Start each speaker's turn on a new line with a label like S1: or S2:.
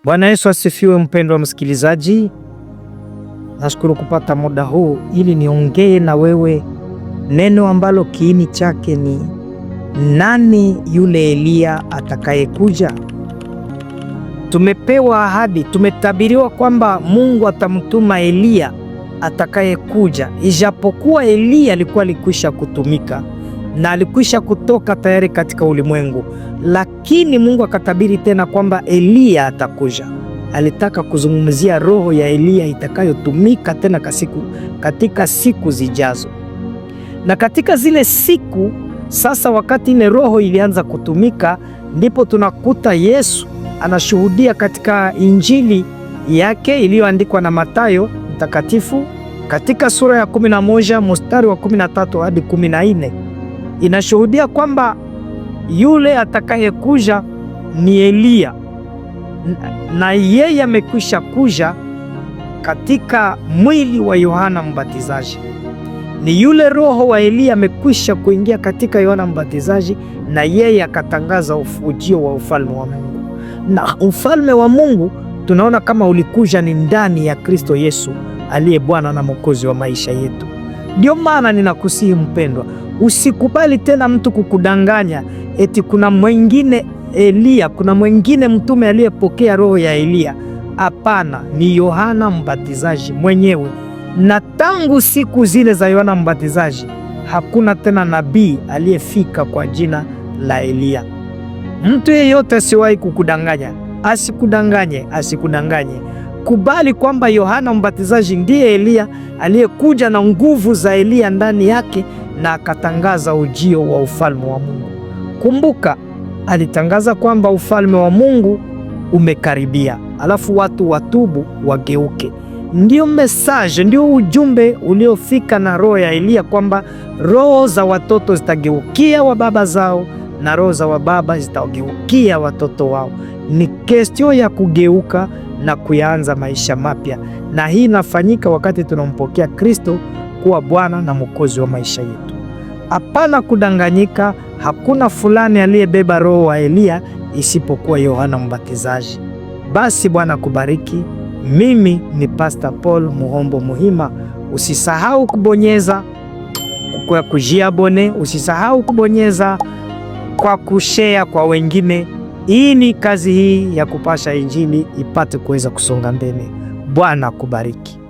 S1: Bwana Yesu asifiwe. Mpendwa msikilizaji, nashukuru kupata muda huu ili niongee na wewe neno ambalo kiini chake ni nani yule Eliya atakayekuja. Tumepewa ahadi, tumetabiriwa kwamba Mungu atamtuma Eliya atakayekuja. Ijapokuwa Eliya alikwisha kutumika na alikwisha kutoka tayari katika ulimwengu, lakini Mungu akatabiri tena kwamba Eliya atakuja. Alitaka kuzungumzia roho ya Eliya itakayotumika tena katika siku zijazo. Na katika zile siku sasa, wakati ile roho ilianza kutumika, ndipo tunakuta Yesu anashuhudia katika Injili yake iliyoandikwa na Mathayo mtakatifu katika sura ya 11 mstari wa 13 hadi 14. Inashuhudia kwamba yule atakayekuja ni Eliya, na yeye amekwisha kuja katika mwili wa Yohana Mbatizaji. Ni yule roho wa Eliya amekwisha kuingia katika Yohana Mbatizaji, na yeye akatangaza ujio wa ufalme wa Mungu. Na ufalme wa Mungu tunaona kama ulikuja ni ndani ya Kristo Yesu aliye Bwana na Mwokozi wa maisha yetu. Ndio maana ninakusihi mpendwa, usikubali tena mtu kukudanganya eti kuna mwingine Eliya, kuna mwingine mtume aliyepokea roho ya Eliya. Hapana, ni Yohana Mbatizaji mwenyewe. Na tangu siku zile za Yohana Mbatizaji hakuna tena nabii aliyefika kwa jina la Eliya. Mtu yeyote asiwahi kukudanganya, asikudanganye. Kubali kwamba Yohana Mbatizaji ndiye Eliya aliyekuja na nguvu za Eliya ndani yake na akatangaza ujio wa ufalme wa Mungu. Kumbuka, alitangaza kwamba ufalme wa Mungu umekaribia, alafu watu watubu, wageuke. Ndio message, ndio ujumbe uliofika na roho ya Eliya, kwamba roho za watoto zitageukia wa baba zao na roho za wababa zitageukia watoto wao. Ni kestio ya kugeuka na kuyaanza maisha mapya, na hii inafanyika wakati tunampokea Kristo kuwa Bwana na Mwokozi wa maisha yetu. Hapana kudanganyika, hakuna fulani aliyebeba roho wa Eliya isipokuwa Yohana Mbatizaji. Basi Bwana kubariki. Mimi ni Pastor Paul Muhombo Muhima. Usisahau kubonyeza kwa kujiabone, usisahau kubonyeza kwa kushare kwa wengine. Hii ni kazi hii ya kupasha Injili ipate kuweza kusonga mbele. Bwana kubariki.